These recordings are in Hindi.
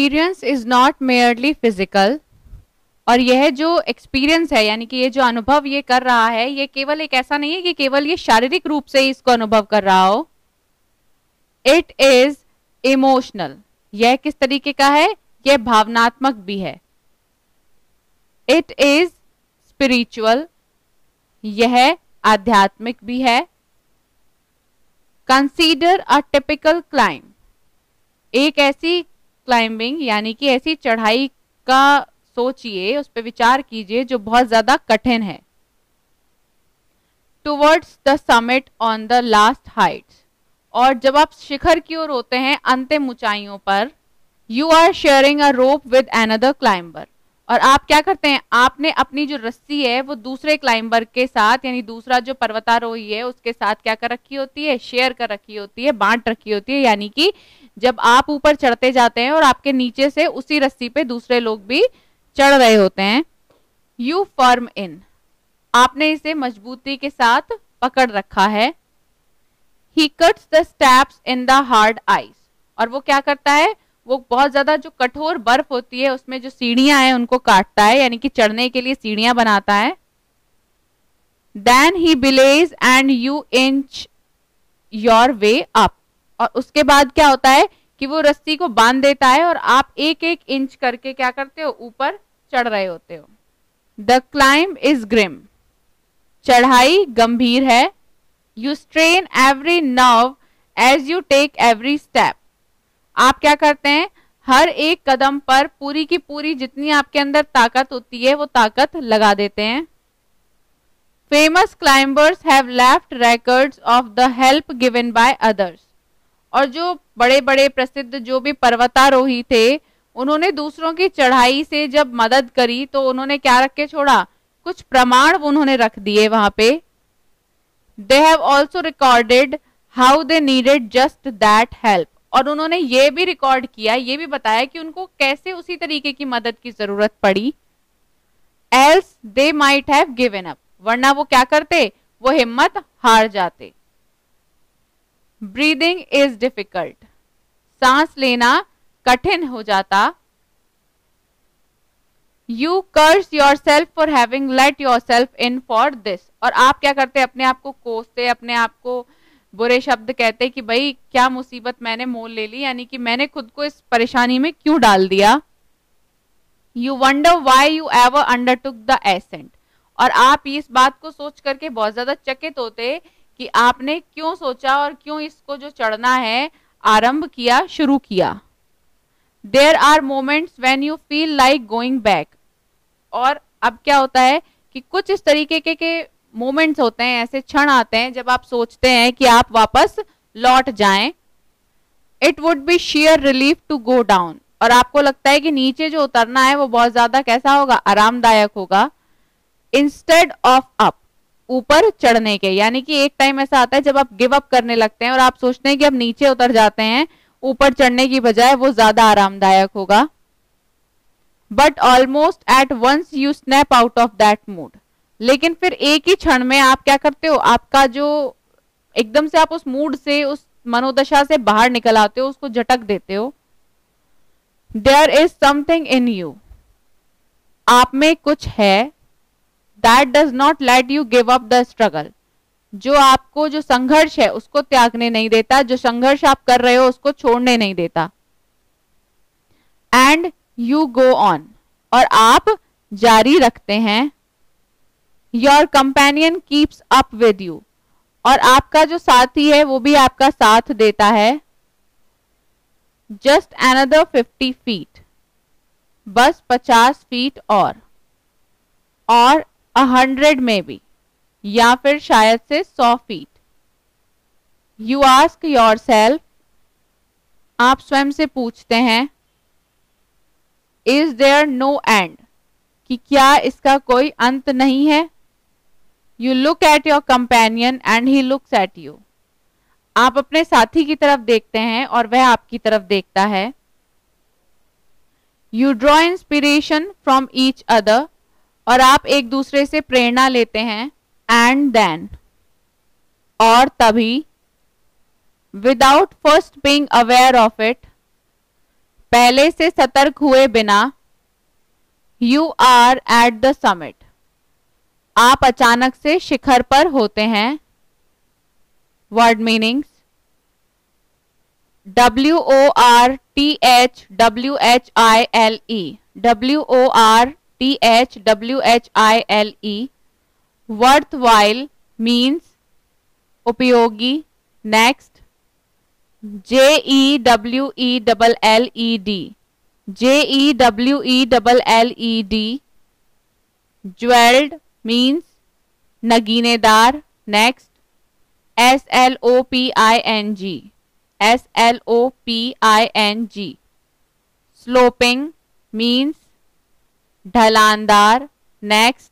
Experience is not merely physical, और यह जो एक्सपीरियंस है यानी कि ये जो अनुभव ये कर रहा है, ये केवल एक ऐसा नहीं है कि केवल ये शारीरिक रूप से इसको अनुभव कर रहा हो. It is emotional. यह किस तरीके का है? यह भावनात्मक भी है. It is spiritual. यह आध्यात्मिक भी है. Consider a typical climb. एक ऐसी क्लाइंबिंग यानी कि ऐसी चढ़ाई का सोचिए, उस पर विचार कीजिए जो बहुत ज्यादा कठिन है. Towards the summit on the last Heights. और जब आप शिखर की ओर होते हैं, अंतिम ऊंचाइयों पर, you are sharing a rope with another climber. और आप क्या करते हैं? आपने अपनी जो रस्सी है वो दूसरे क्लाइंबर के साथ, यानी दूसरा जो पर्वतारोही है उसके साथ क्या कर रखी होती है? शेयर कर रखी होती है, बांट रखी होती है. यानी कि जब आप ऊपर चढ़ते जाते हैं और आपके नीचे से उसी रस्सी पे दूसरे लोग भी चढ़ रहे होते हैं. यू फर्म इन. आपने इसे मजबूती के साथ पकड़ रखा है. ही cuts the steps in the hard ice. और वो क्या करता है? वो बहुत ज्यादा जो कठोर बर्फ होती है उसमें जो सीढ़ियां हैं उनको काटता है, यानी कि चढ़ने के लिए सीढ़ियां बनाता है. Then he belays and you inch your way up. और उसके बाद क्या होता है कि वो रस्सी को बांध देता है और आप एक एक इंच करके क्या करते हो? ऊपर चढ़ रहे होते हो. The climb is grim. चढ़ाई गंभीर है. You strain every nerve as you take every step. आप क्या करते हैं? हर एक कदम पर पूरी की पूरी जितनी आपके अंदर ताकत होती है वो ताकत लगा देते हैं. Famous climbers have left records of the help given by others. और जो बड़े बड़े प्रसिद्ध जो भी पर्वतारोही थे, उन्होंने दूसरों की चढ़ाई से जब मदद करी तो उन्होंने क्या रख के छोड़ा? कुछ प्रमाण उन्होंने रख दिए वहां पे. They have also recorded how they needed just that help. और उन्होंने ये भी रिकॉर्ड किया, ये भी बताया कि उनको कैसे उसी तरीके की मदद की जरूरत पड़ी. Else they might have given up. वरना वो क्या करते? वो हिम्मत हार जाते. Breathing is difficult. सांस लेना कठिन हो जाता. You curse yourself for having let yourself in for this. और आप क्या करते? अपने आप को कोसते, अपने आप को बुरे शब्द कहते कि भाई क्या मुसीबत मैंने मोल ले ली, यानी कि मैंने खुद को इस परेशानी में क्यों डाल दिया. You wonder why you ever undertook the ascent. और आप इस बात को सोच करके बहुत ज्यादा चकित होते कि आपने क्यों सोचा और क्यों इसको जो चढ़ना है आरंभ किया, शुरू किया. There are moments when you feel like going back. और अब क्या होता है कि कुछ इस तरीके के मोमेंट्स होते हैं, ऐसे क्षण आते हैं जब आप सोचते हैं कि आप वापस लौट जाएं. It would be sheer relief to go down. और आपको लगता है कि नीचे जो उतरना है वो बहुत ज्यादा कैसा होगा? आरामदायक होगा. Instead of up. ऊपर चढ़ने के, यानी कि एक टाइम ऐसा आता है जब आप गिव अप करने लगते हैं और आप सोचते हैं कि अब नीचे उतर जाते हैं, ऊपर चढ़ने की बजाय वो ज्यादा आरामदायक होगा. But almost at once you snap out of that mood. लेकिन फिर एक ही क्षण में आप क्या करते हो? आपका जो एकदम से आप उस मूड से, उस मनोदशा से बाहर निकल आते हो, उसको झटक देते हो. There is something in you. आप में कुछ है. That does not let you give up the struggle. जो आपको जो संघर्ष है उसको त्यागने नहीं देता, जो संघर्ष आप कर रहे हो उसको छोड़ने नहीं देता. And you go on. और आप जारी रखते हैं. Your companion keeps up with you. और आपका जो साथी है वो भी आपका साथ देता है. Just another 50 feet. बस 50 फीट और 100 में भी, या फिर शायद से 100 feet. You ask yourself. आप स्वयं से पूछते हैं. Is there no end. कि क्या इसका कोई अंत नहीं है. You look at your companion and he looks at you. आप अपने साथी की तरफ देखते हैं और वह आपकी तरफ देखता है. You draw inspiration from each other. और आप एक दूसरे से प्रेरणा लेते हैं. And then. और तभी. Without first being aware of it. पहले से सतर्क हुए बिना, you are at the summit, आप अचानक से शिखर पर होते हैं। Word meanings, WORTHWHILE, WORTHWHILE, worthwhile means उपयोगी। Next, JEWELLED, JEWELLED, jeweled means नगीनेदार। Next, SLOPING, SLOPING, sloping means ढलानदार। Next,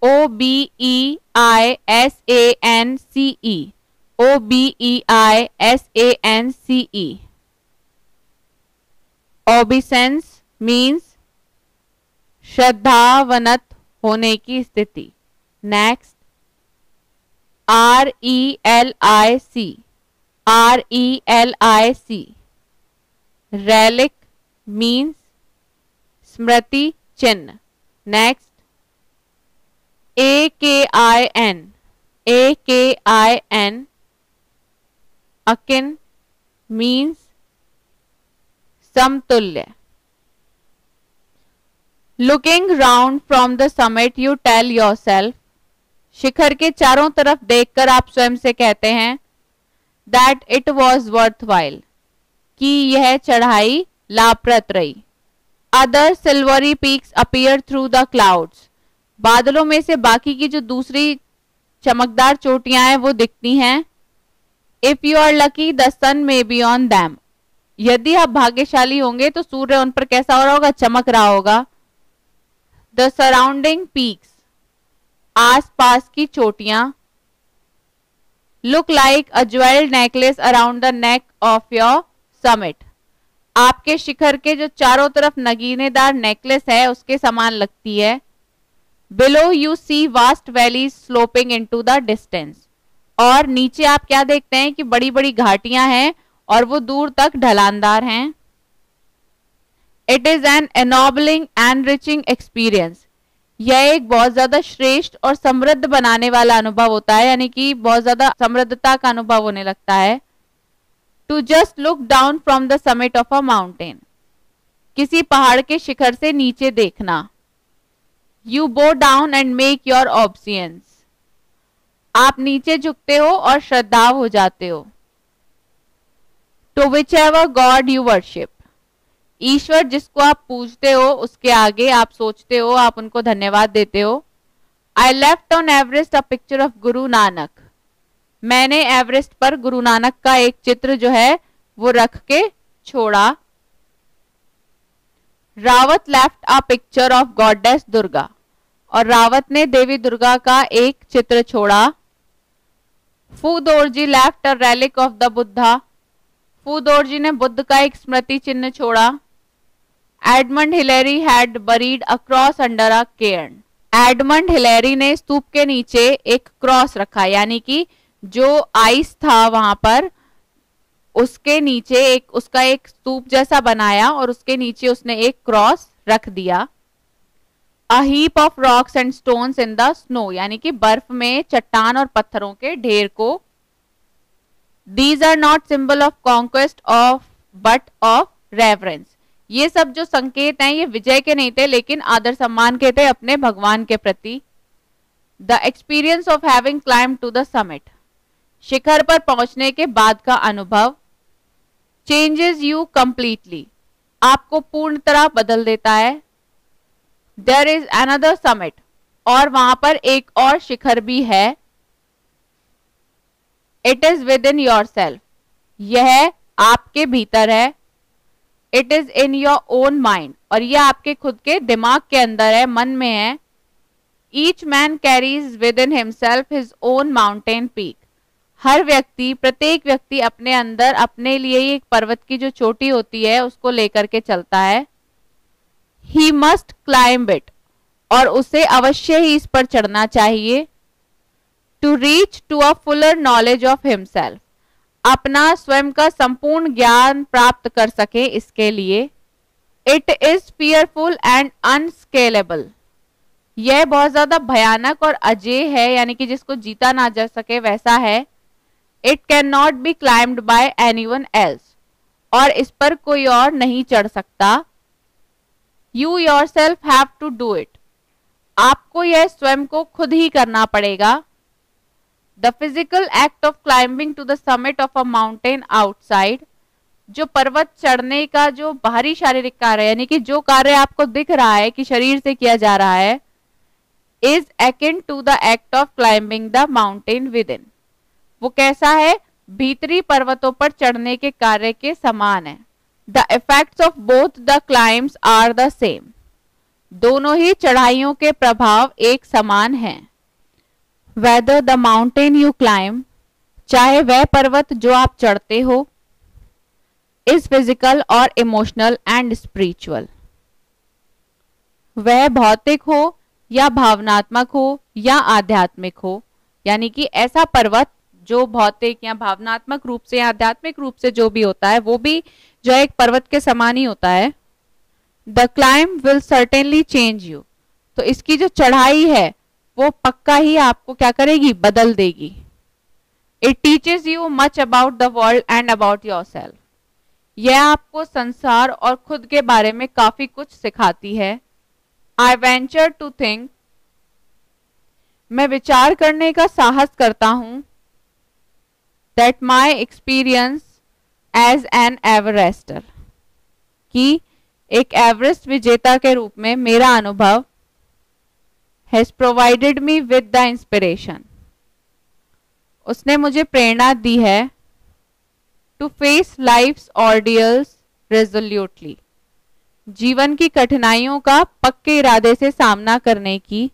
OBEISANCE, OBEISANCE, obeisance means श्रद्धावनत होने की स्थिति। नेक्स्ट, RELIC, relic means स्मृति चिन्ह। नेक्स्ट, AKIN, akin means समतुल्य। Looking round from the summit you tell yourself, शिखर के चारों तरफ देखकर आप स्वयं से कहते हैं दैट इट वॉज वर्थवाइल, कि यह चढ़ाई लाभप्रद रही। Other silvery peaks appear through the clouds, बादलों में से बाकी की जो दूसरी चमकदार चोटियां हैं वो दिखती हैं। If you are lucky the sun may be on them, यदि आप भाग्यशाली होंगे तो सूर्य उन पर कैसा हो रहा होगा, चमक रहा होगा। द सराउंडिंग पीक्स, आसपास की चोटियां। Look like a jewelled necklace around the neck of your summit, आपके शिखर के जो चारों तरफ नगीनेदार नेकलेस है उसके समान लगती है। Below you see vast valleys sloping into the distance, और नीचे आप क्या देखते हैं कि बड़ी बड़ी घाटियां हैं और वो दूर तक ढलानदार हैं। It is an ennobling and enriching experience, यह एक बहुत ज्यादा श्रेष्ठ और समृद्ध बनाने वाला अनुभव होता है, यानी कि बहुत ज्यादा समृद्धता का अनुभव होने लगता है। To just look down from the summit of a mountain, किसी पहाड़ के शिखर से नीचे देखना। You bow down and make your obeisance, आप नीचे झुकते हो और श्रद्धाव हो जाते हो। To whichever god you worship, ईश्वर जिसको आप पूजते हो उसके आगे आप सोचते हो, आप उनको धन्यवाद देते हो। I left on Everest a picture of Guru Nanak, मैंने एवरेस्ट पर गुरु नानक का एक चित्र जो है वो रख के छोड़ा। Rawat left a picture of goddess Durga, और रावत ने देवी दुर्गा का एक चित्र छोड़ा। Phudorji left a relic of the Buddha, Phudorji ने बुद्ध का एक स्मृति चिन्ह छोड़ा। Edmund Hillary had buried a cross under a cairn, Edmund Hillary ने स्तूप के नीचे एक क्रॉस रखा, यानी कि जो आइस था वहां पर उसके नीचे एक उसका एक स्तूप जैसा बनाया और उसके नीचे उसने एक क्रॉस रख दिया। A heap of rocks and stones in the snow, यानी कि बर्फ में चट्टान और पत्थरों के ढेर को। These are not symbol of conquest of but of reverence, ये सब जो संकेत हैं ये विजय के नहीं थे लेकिन आदर सम्मान के थे अपने भगवान के प्रति। The experience of having climb to the summit, शिखर पर पहुंचने के बाद का अनुभव। चेंजेस यू कंप्लीटली, आपको पूर्ण तरह बदल देता है। देयर इज अनदर समिट, और वहां पर एक और शिखर भी है। It is with in your self, यह आपके भीतर है। It is in your own mind, और यह आपके खुद के दिमाग के अंदर है, मन में है। Each man carries within himself his own mountain peak, हर व्यक्ति प्रत्येक व्यक्ति अपने अंदर अपने लिए ही एक पर्वत की जो चोटी होती है उसको लेकर के चलता है। ही मस्ट क्लाइंब इट, और उसे अवश्य ही इस पर चढ़ना चाहिए। To reach to a fuller knowledge of himself, अपना स्वयं का संपूर्ण ज्ञान प्राप्त कर सके इसके लिए। इट इज फियरफुल एंड अनस्केलेबल, यह बहुत ज्यादा भयानक और अजेय है, यानी कि जिसको जीता ना जा सके वैसा है। It can not be climbed by anyone else, और इस पर कोई और नहीं चढ़ सकता। You yourself have to do it, आपको यह स्वयं को खुद ही करना पड़ेगा। The physical act of climbing to the summit of a mountain outside, जो पर्वत चढ़ने का जो बाहरी शारीरिक कार्य यानी कि जो कार्य आपको दिख रहा है कि शरीर से किया जा रहा है, is akin to the act of climbing the mountain within, वो कैसा है, भीतरी पर्वतों पर चढ़ने के कार्य के समान है। The effects of both the climbs are the same, दोनों ही चढ़ाइयों के प्रभाव एक समान हैं। Whether the mountain you climb, चाहे वह पर्वत जो आप चढ़ते हो, इज फिजिकल और इमोशनल एंड स्पिरिचुअल, वह भौतिक हो या भावनात्मक हो या आध्यात्मिक हो, यानी कि ऐसा पर्वत जो भौतिक या भावनात्मक रूप से या आध्यात्मिक रूप से जो भी होता है वो भी जो एक पर्वत के समान ही होता है। The climb will certainly change you, तो इसकी जो चढ़ाई है वो पक्का ही आपको क्या करेगी, बदल देगी। It teaches you much about the world and about yourself, यह आपको संसार और खुद के बारे में काफी कुछ सिखाती है। आई वेंचर टू थिंक, मैं विचार करने का साहस करता हूं, that my experience as an Everester, कि एक एवरेस्ट विजेता के रूप में मेरा अनुभव has provided me with the inspiration, उसने मुझे प्रेरणा दी है, to face life's ordeals resolutely, जीवन की कठिनाइयों का पक्के इरादे से सामना करने की।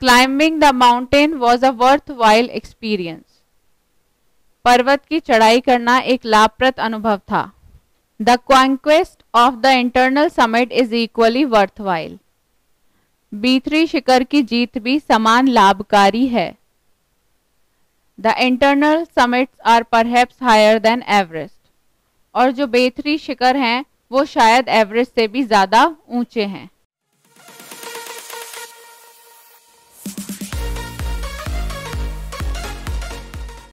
Climbing the mountain was a worthwhile experience, पर्वत की चढ़ाई करना एक लाभप्रद अनुभव था। The conquest of the internal summit is equally worthwhile, भीतरी शिखर की जीत भी समान लाभकारी है। The internal summits are perhaps higher than Everest, और जो भीतरी शिखर हैं वो शायद एवरेस्ट से भी ज्यादा ऊंचे हैं।